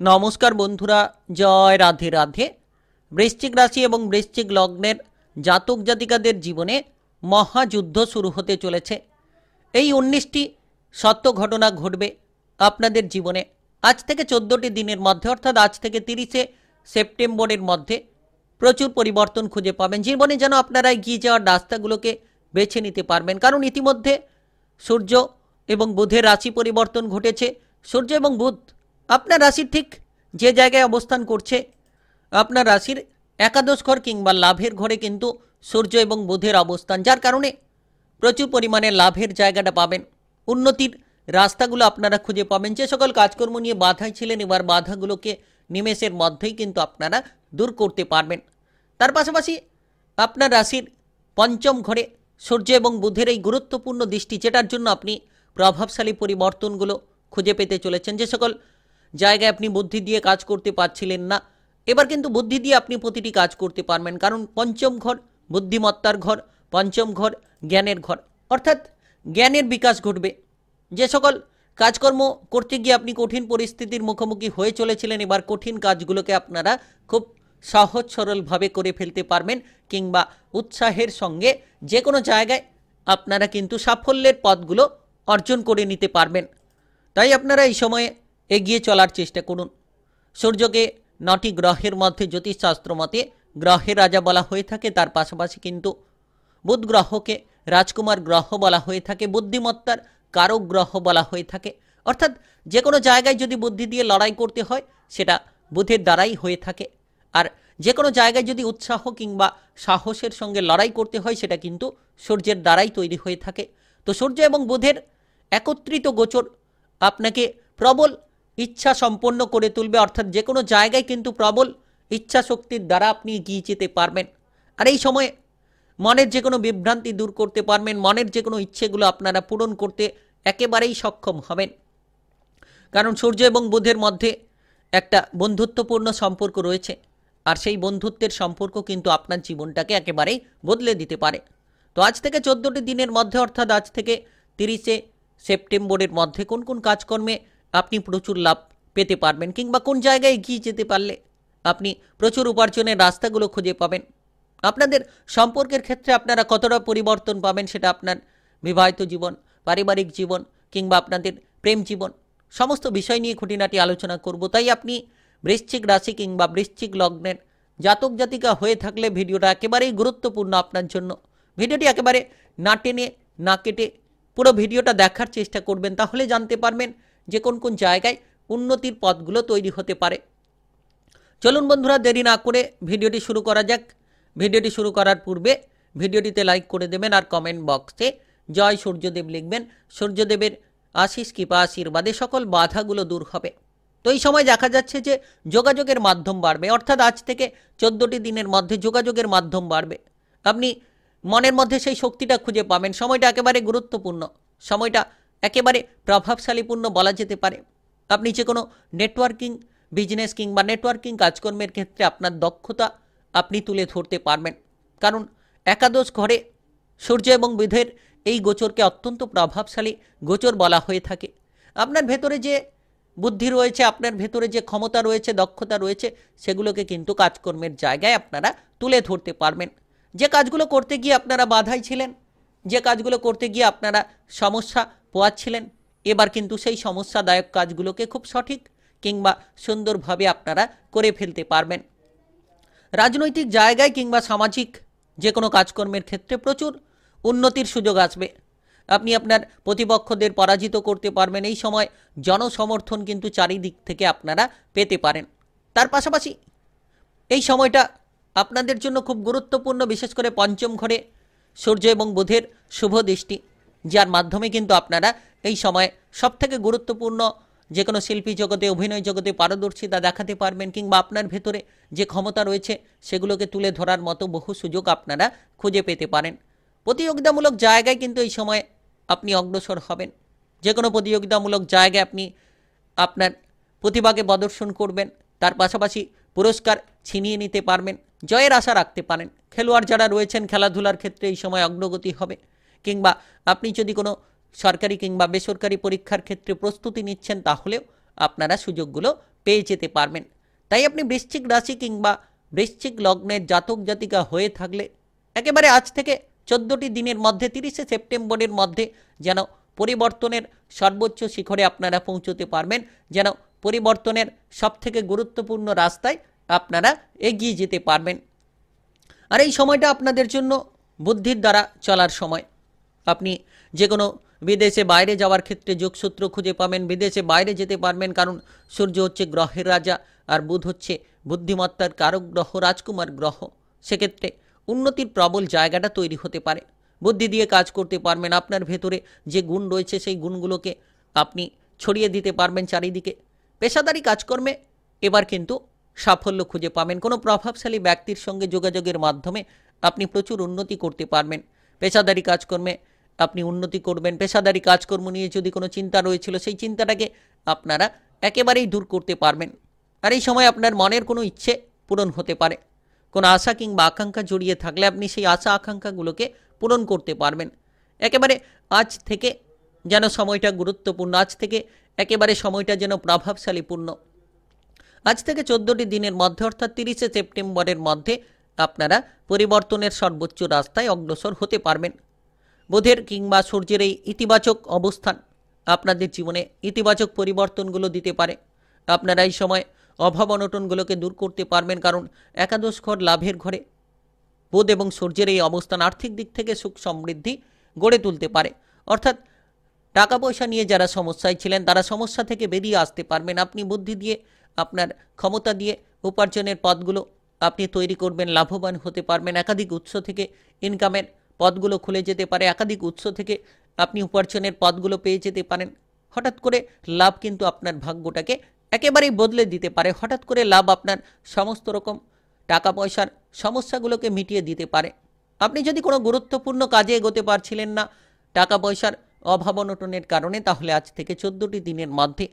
নমস্কার বন্ধুরা, জয় রাধে রাধে। বৃশ্চিক রাশি এবং বৃশ্চিক লগ্নের জাতক জাতিকাদের জীবনে মহাযুদ্ধ শুরু হতে চলেছে। এই 19টি সত্য ঘটনা ঘটবে আপনাদের জীবনে আজ থেকে 14টি দিনের মধ্যে, অর্থাৎ আজ থেকে 30শে সেপ্টেম্বরের মধ্যে প্রচুর পরিবর্তন খুঁজে পাবেন। জীবনে যেন আপনারা এগিয়ে যাওয়ার রাস্তাগুলোকে বেছে নিতে পারবেন, কারণ ইতিমধ্যে সূর্য এবং বুধের রাশি পরিবর্তন ঘটেছে। সূর্য এবং বুধ আপনার রাশির ঠিক যে জায়গায় অবস্থান করছে, আপনার রাশির একাদশ ঘর কিংবা লাভের ঘরে কিন্তু সূর্য এবং বুধের অবস্থান, যার কারণে প্রচুর পরিমাণে লাভের জায়গাটা পাবেন। উন্নতির রাস্তাগুলো আপনারা খুঁজে পাবেন। যে সকল কাজকর্ম নিয়ে বাধায় ছিলেন, এবার বাধাগুলোকে নিমেষের মধ্যেই কিন্তু আপনারা দূর করতে পারবেন। তার পাশাপাশি আপনার রাশির পঞ্চম ঘরে সূর্য এবং বুধের এই গুরুত্বপূর্ণ দৃষ্টি, যেটার জন্য আপনি প্রভাবশালী পরিবর্তনগুলো খুঁজে পেতে চলেছেন। যে সকল জায়গায় আপনি বুদ্ধি দিয়ে কাজ করতে পারছিলেন না, এবার কিন্তু বুদ্ধি দিয়ে আপনি প্রতিটি কাজ করতে পারবেন, কারণ পঞ্চম ঘর বুদ্ধিমত্তার ঘর, পঞ্চম ঘর জ্ঞানের ঘর, অর্থাৎ জ্ঞানের বিকাশ ঘটবে। যে সকল কাজকর্ম করতে গিয়ে আপনি কঠিন পরিস্থিতির মুখোমুখি হয়ে চলেছিলেন, এবার কঠিন কাজগুলোকে আপনারা খুব সহজ সরলভাবে করে ফেলতে পারবেন, কিংবা উৎসাহের সঙ্গে যে কোনো জায়গায় আপনারা কিন্তু সাফল্যের পথগুলো অর্জন করে নিতে পারবেন। তাই আপনারা এই সময়ে এগিয়ে চলার চেষ্টা করুন। সূর্যকে 9টি গ্রহের মধ্যে জ্যোতিষশাস্ত্র মতে গ্রহের রাজা বলা হয়ে থাকে, তার পাশাপাশি কিন্তু বুধ গ্রহকে রাজকুমার গ্রহ বলা হয়ে থাকে, বুদ্ধিমত্তার কারক গ্রহ বলা হয়ে থাকে। অর্থাৎ যে কোনো জায়গায় যদি বুদ্ধি দিয়ে লড়াই করতে হয়, সেটা বুধের দ্বারাই হয়ে থাকে, আর যে কোনো জায়গায় যদি উৎসাহ কিংবা সাহসের সঙ্গে লড়াই করতে হয়, সেটা কিন্তু সূর্যের দ্বারাই তৈরি হয়ে থাকে। তো সূর্য এবং বুধের একত্রিত গোচর আপনাকে প্রবল ইচ্ছা সম্পন্ন করে তুলবে, অর্থাৎ যে কোনো জায়গায় কিন্তু প্রবল ইচ্ছা শক্তির দ্বারা আপনি এগিয়ে যেতে পারবেন। আর এই সময়ে মনের যে কোনো বিভ্রান্তি দূর করতে পারবেন, মনের যে কোনো ইচ্ছেগুলো আপনারা পূরণ করতে একেবারেই সক্ষম হবেন, কারণ সূর্য এবং বুধের মধ্যে একটা বন্ধুত্বপূর্ণ সম্পর্ক রয়েছে, আর সেই বন্ধুত্বের সম্পর্ক কিন্তু আপনার জীবনটাকে একেবারেই বদলে দিতে পারে। তো আজ থেকে 14টি দিনের মধ্যে, অর্থাৎ আজ থেকে 30শে সেপ্টেম্বরের মধ্যে কোন কোন কাজকর্মে আপনি প্রচুর লাভ পেতে পারবেন, কিংবা কোন জায়গায় এগিয়ে যেতে পারলে আপনি প্রচুর উপার্জনের রাস্তাগুলো খুঁজে পাবেন। আপনাদের সম্পর্কের ক্ষেত্রে আপনারা কতটা পরিবর্তন পাবেন, সেটা আপনার বিবাহিত জীবন, পারিবারিক জীবন কিংবা আপনাদের প্রেম জীবন, সমস্ত বিষয় নিয়ে খুঁটিনাটি আলোচনা করব। তাই আপনি বৃশ্চিক রাশি কিংবা বৃশ্চিক লগ্নের জাতক জাতিকা হয়ে থাকলে ভিডিওটা একেবারেই গুরুত্বপূর্ণ আপনার জন্য। ভিডিওটি একেবারে না টেনে না কেটে পুরো ভিডিওটা দেখার চেষ্টা করবেন, তাহলে জানতে পারবেন যে কোন কোন জায়গায় উন্নতির পথগুলো তৈরি হতে পারে। চলুন বন্ধুরা, দেরি না করে ভিডিওটি শুরু করা যাক। ভিডিওটি শুরু করার পূর্বে ভিডিওটিতে লাইক করে দেবেন, আর কমেন্ট বক্সে জয় সূর্যদেব লিখবেন। সূর্যদেবের আশিস কৃপা আশীর্বাদে সকল বাধাগুলো দূর হবে। তো এই সময় দেখা যাচ্ছে যে যোগাযোগের মাধ্যম বাড়বে, অর্থাৎ আজ থেকে 14টি দিনের মধ্যে যোগাযোগের মাধ্যম বাড়বে। আপনি মনের মধ্যে সেই শক্তিটা খুঁজে পাবেন। সময়টা একেবারে গুরুত্বপূর্ণ, সময়টা একেবারে প্রভাবশালীপূর্ণ বলা যেতে পারে। আপনি যে কোনো নেটওয়ার্কিং বিজনেস কিংবা নেটওয়ার্কিং কাজকর্মের ক্ষেত্রে আপনার দক্ষতা আপনি তুলে ধরতে পারবেন, কারণ একাদশ ঘরে সূর্য এবং বুধের এই গোচরকে অত্যন্ত প্রভাবশালী গোচর বলা হয়ে থাকে। আপনার ভেতরে যে বুদ্ধি রয়েছে, আপনার ভেতরে যে ক্ষমতা রয়েছে, দক্ষতা রয়েছে, সেগুলোকে কিন্তু কাজকর্মের জায়গায় আপনারা তুলে ধরতে পারবেন। যে কাজগুলো করতে গিয়ে আপনারা বাধাই ছিলেন, যে কাজগুলো করতে গিয়ে আপনারা সমস্যা পোয়াচ্ছিলেন, এবার কিন্তু সেই সমস্যাদায়ক কাজগুলোকে খুব সঠিক কিংবা সুন্দরভাবে আপনারা করে ফেলতে পারবেন। রাজনৈতিক জায়গায় কিংবা সামাজিক যে কোনো কাজকর্মের ক্ষেত্রে প্রচুর উন্নতির সুযোগ আসবে। আপনি আপনার প্রতিপক্ষদের পরাজিত করতে পারবেন। এই সময় জনসমর্থন কিন্তু চারিদিক থেকে আপনারা পেতে পারেন। তার পাশাপাশি এই সময়টা আপনাদের জন্য খুব গুরুত্বপূর্ণ, বিশেষ করে পঞ্চম ঘরে সূর্য এবং বুধের শুভ দৃষ্টি, যার মাধ্যমে কিন্তু আপনারা এই সময় সবথেকে গুরুত্বপূর্ণ যে কোনো শিল্পী জগতে, অভিনয় জগতে পারদর্শিতা দেখাতে পারবেন, কিংবা আপনার ভেতরে যে ক্ষমতা রয়েছে সেগুলোকে তুলে ধরার মতো বহু সুযোগ আপনারা খুঁজে পেতে পারেন। প্রতিযোগিতামূলক জায়গায় কিন্তু এই সময় আপনি অগ্রসর হবেন। যে কোনো প্রতিযোগিতামূলক জায়গায় আপনি আপনার প্রতিভাকে প্রদর্শন করবেন, তার পাশাপাশি পুরস্কার ছিনিয়ে নিতে পারবেন, জয়ের আশা রাখতে পারেন। খেলোয়াড় যারা রয়েছেন খেলাধুলার ক্ষেত্রে এই সময় অগ্রগতি হবে, কিংবা আপনি যদি কোনো সরকারি কিংবা বেসরকারি পরীক্ষার ক্ষেত্রে প্রস্তুতি নিচ্ছেন, তাহলেও আপনারা সুযোগগুলো পেয়ে যেতে পারবেন। তাই আপনি বৃশ্চিক রাশি কিংবা বৃশ্চিক লগ্নের জাতক জাতিকা হয়ে থাকলে একেবারে আজ থেকে 14টি দিনের মধ্যে 30শে সেপ্টেম্বরের মধ্যে যেন পরিবর্তনের সর্বোচ্চ শিখরে আপনারা পৌঁছতে পারবেন, যেন পরিবর্তনের সবথেকে গুরুত্বপূর্ণ রাস্তায় আপনারা এগিয়ে যেতে পারবেন। আর এই সময়টা আপনাদের জন্য বুদ্ধির দ্বারা চলার সময়। আপনি যে কোনো বিদেশে বাইরে যাওয়ার ক্ষেত্রে যোগসূত্র খুঁজে পাবেন, বিদেশে বাইরে যেতে পারবেন, কারণ সূর্য হচ্ছে গ্রহের রাজা আর বুধ হচ্ছে বুদ্ধিমত্তার কারক গ্রহ, রাজকুমার গ্রহ। সেক্ষেত্রে উন্নতির প্রবল জায়গাটা তৈরি হতে পারে। বুদ্ধি দিয়ে কাজ করতে পারবেন, আপনার ভেতরে যে গুণ রয়েছে সেই গুণগুলোকে আপনি ছড়িয়ে দিতে পারবেন চারিদিকে। পেশাদারি কাজকর্মে এবার কিন্তু সাফল্য খুঁজে পাবেন। কোনো প্রভাবশালী ব্যক্তির সঙ্গে যোগাযোগের মাধ্যমে আপনি প্রচুর উন্নতি করতে পারবেন। পেশাদারি কাজকর্মে আপনি উন্নতি করবেন। পেশাদারি কাজকর্ম নিয়ে যদি কোনো চিন্তা রয়েছিল সেই চিন্তাটাকে আপনারা একেবারেই দূর করতে পারবেন। আর এই সময় আপনার মনের কোনো ইচ্ছে পূরণ হতে পারে। কোনো আশা কিংবা আকাঙ্ক্ষা জড়িয়ে থাকলে আপনি সেই আশা আকাঙ্ক্ষাগুলোকে পূরণ করতে পারবেন। একেবারে আজ থেকে যেন সময়টা গুরুত্বপূর্ণ, আজ থেকে একেবারে সময়টা যেন প্রভাবশালীপূর্ণ। আজ থেকে 14টি দিনের মধ্যে অর্থাৎ 30শে সেপ্টেম্বরের মধ্যে আপনারা পরিবর্তনের সর্বোচ্চ রাস্তায় অগ্রসর হতে পারবেন। বুধের কিংবা সূর্যের এই ইতিবাচক অবস্থান আপনাদের জীবনে ইতিবাচক পরিবর্তনগুলো দিতে পারে। আপনারা এই সময় অভাব অনটনগুলোকে দূর করতে পারবেন, কারণ একাদশ ঘর লাভের ঘরে বুধ এবং সূর্যের এই অবস্থান আর্থিক দিক থেকে সুখ সমৃদ্ধি গড়ে তুলতে পারে। অর্থাৎ টাকা পয়সা নিয়ে যারা সমস্যায় ছিলেন তারা সমস্যা থেকে বেরিয়ে আসতে পারবেন। আপনি বুদ্ধি দিয়ে, আপনার ক্ষমতা দিয়ে উপার্জনের পথগুলো আপনি তৈরি করবেন, লাভবান হতে পারবেন। একাধিক উৎস থেকে ইনকামের পথগুলো খুলে যেতে পারে, একাধিক উৎস থেকে আপনি উপার্জনের পথগুলো পেয়ে যেতে পারেন। হঠাৎ করে লাভ কিন্তু আপনার ভাগ্যটাকে একেবারেই বদলে দিতে পারে। হঠাৎ করে লাভ আপনার সমস্ত রকম টাকা পয়সার সমস্যাগুলোকে মিটিয়ে দিতে পারে। আপনি যদি কোনো গুরুত্বপূর্ণ কাজে এগোতে পারছিলেন না টাকা পয়সার অভাব অনটনের কারণে, তাহলে আজ থেকে 14টি দিনের মধ্যে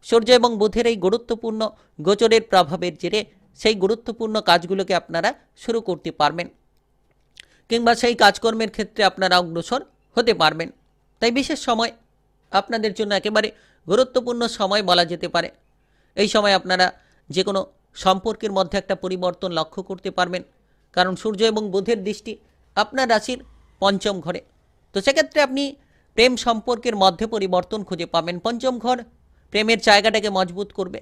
সূর্য এবং বুধের এই গুরুত্বপূর্ণ গোচরের প্রভাবের জেরে সেই গুরুত্বপূর্ণ কাজগুলোকে আপনারা শুরু করতে পারবেন, কিংবা সেই কাজকর্মের ক্ষেত্রে আপনারা অগ্রসর হতে পারবেন। তাই বিশেষ সময় আপনাদের জন্য একেবারে গুরুত্বপূর্ণ সময় বলা যেতে পারে। এই সময় আপনারা যে কোনো সম্পর্কের মধ্যে একটা পরিবর্তন লক্ষ্য করতে পারবেন, কারণ সূর্য এবং বুধের দৃষ্টি আপনার রাশির পঞ্চম ঘরে। তো সেক্ষেত্রে আপনি প্রেম সম্পর্কের মধ্যে পরিবর্তন খুঁজে পাবেন। পঞ্চম ঘর প্রেমের জায়গাটাকে মজবুত করবে।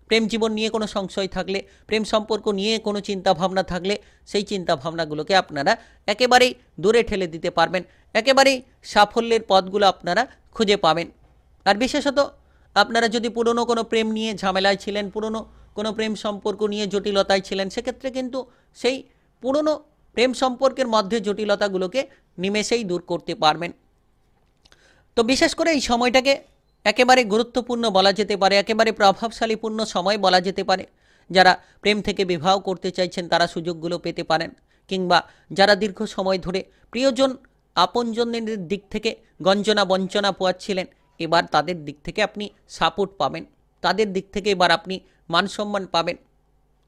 প্রেম জীবন নিয়ে কোনো সংশয় থাকলে, প্রেম সম্পর্ক নিয়ে কোনো চিন্তাভাবনা থাকলে সেই চিন্তাভাবনাগুলোকে আপনারা একেবারেই দূরে ঠেলে দিতে পারবেন। একেবারেই সাফল্যের পথগুলো আপনারা খুঁজে পাবেন। আর বিশেষত আপনারা যদি পুরনো কোনো প্রেম নিয়ে ঝামেলায় ছিলেন, পুরনো কোনো প্রেম সম্পর্ক নিয়ে জটিলতায় ছিলেন, সেক্ষেত্রে কিন্তু সেই পুরনো প্রেম সম্পর্কের মধ্যে জটিলতাগুলোকে নিমেষেই দূর করতে পারবেন। তো বিশেষ করে এই সময়টাকে একেবারে গুরুত্বপূর্ণ বলা যেতে পারে, একেবারে প্রভাবশালীপূর্ণ সময় বলা যেতে পারে। যারা প্রেম থেকে বিবাহ করতে চাইছেন তারা সুযোগগুলো পেতে পারেন, কিংবা যারা দীর্ঘ সময় ধরে প্রিয়জন আপনজনের দিক থেকে গঞ্জনা বঞ্চনা পোয়াচ্ছিলেন, এবার তাদের দিক থেকে আপনি সাপোর্ট পাবেন, তাদের দিক থেকে এবার আপনি মান সম্মান পাবেন।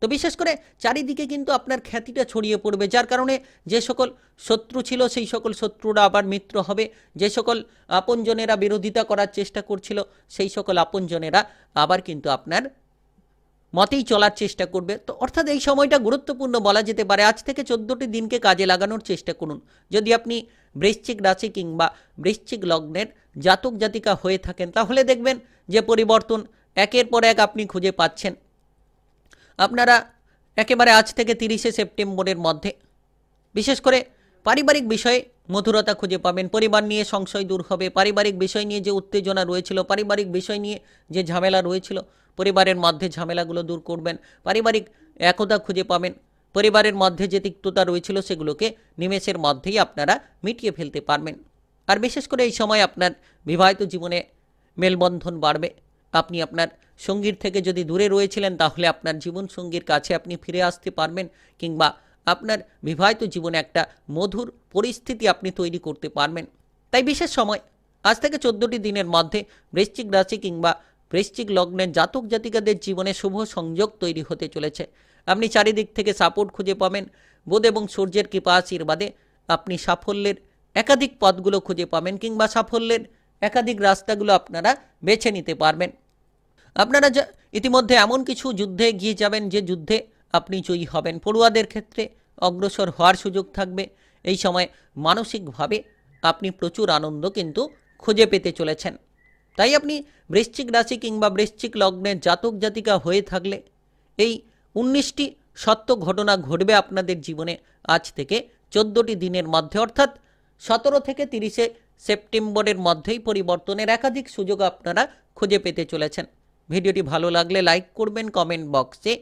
তো বিশেষ করে চারিদিকে কিন্তু আপনার খ্যাতিটা ছড়িয়ে পড়বে, যার কারণে যে সকল শত্রু ছিল সেই সকল শত্রুরা আবার মিত্র হবে, যে সকল আপনজনেরা বিরোধিতা করার চেষ্টা করছিল সেই সকল আপনজনেরা আবার কিন্তু আপনার মতেই চলার চেষ্টা করবে। তো অর্থাৎ এই সময়টা গুরুত্বপূর্ণ বলা যেতে পারে। আজ থেকে 14টি দিনকে কাজে লাগানোর চেষ্টা করুন। যদি আপনি বৃশ্চিক রাশি কিংবা বৃশ্চিক লগ্নের জাতক জাতিকা হয়ে থাকেন, তাহলে দেখবেন যে পরিবর্তন একের পর এক আপনি খুঁজে পাচ্ছেন। আপনারা একেবারে আজ থেকে 30শে সেপ্টেম্বরের মধ্যে বিশেষ করে পারিবারিক বিষয়ে মধুরতা খুঁজে পাবেন। পরিবার নিয়ে সংশয় দূর হবে, পারিবারিক বিষয় নিয়ে যে উত্তেজনা রয়েছিল, পারিবারিক বিষয় নিয়ে যে ঝামেলা রয়েছিল, পরিবারের মধ্যে ঝামেলাগুলো দূর করবেন। পারিবারিক একতা খুঁজে পাবেন। পরিবারের মধ্যে যে তিক্ততা রয়েছিল সেগুলোকে নিমেষের মধ্যেই আপনারা মিটিয়ে ফেলতে পারবেন। আর বিশেষ করে এই সময় আপনার বিবাহিত জীবনে মেলবন্ধন বাড়বে। আপনি আপনার সঙ্গীর থেকে যদি দূরে রয়েছিলেন তাহলে আপনার জীবন সঙ্গীর কাছে আপনি ফিরে আসতে পারবেন, কিংবা আপনার বিবাহিত জীবনে একটা মধুর পরিস্থিতি আপনি তৈরি করতে পারবেন। তাই বিশেষ সময় আজ থেকে 14টি দিনের মধ্যে বৃশ্চিক রাশি কিংবা বৃশ্চিক লগ্নের জাতক জাতিকাদের জীবনে শুভ সংযোগ তৈরি হতে চলেছে। আপনি চারিদিক থেকে সাপোর্ট খুঁজে পাবেন। বুধ এবং সূর্যের কৃপা আশীর্বাদে আপনি সাফল্যের একাধিক পথগুলো খুঁজে পাবেন, কিংবা সাফল্যের একাধিক রাস্তাগুলো আপনারা বেছে নিতে পারবেন। আপনারা ইতিমধ্যে এমন কিছু যুদ্ধে এগিয়ে যাবেন যে যুদ্ধে আপনি জয়ী হবেন। পড়ুয়াদের ক্ষেত্রে অগ্রসর হওয়ার সুযোগ থাকবে। এই সময় মানসিকভাবে আপনি প্রচুর আনন্দ কিন্তু খুঁজে পেতে চলেছেন। তাই আপনি বৃশ্চিক রাশি কিংবা বৃশ্চিক লগ্নের জাতক জাতিকা হয়ে থাকলে এই 19টি সত্য ঘটনা ঘটবে আপনাদের জীবনে আজ থেকে 14টি দিনের মধ্যে, অর্থাৎ 17 থেকে 30 সেপ্টেম্বরের মধ্যেই পরিবর্তনের একাধিক সুযোগ আপনারা খুঁজে পেতে চলেছেন। ভিডিওটি ভালো লাগলে লাইক করবেন, কমেন্ট বক্সে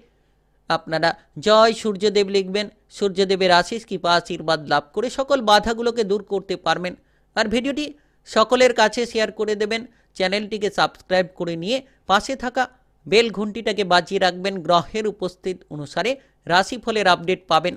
আপনারা জয় সূর্যদেব লিখবেন। সূর্যদেবের আশিস কৃপা আশীর্বাদ লাভ করে সকল বাধাগুলোকে দূর করতে পারবেন। আর ভিডিওটি সকলের কাছে শেয়ার করে দেবেন। চ্যানেলটিকে সাবস্ক্রাইব করে নিয়ে পাশে থাকা বেল ঘন্টিটাকে বাজিয়ে রাখবেন। গ্রহের উপস্থিত অনুসারে রাশিফলের আপডেট পাবেন।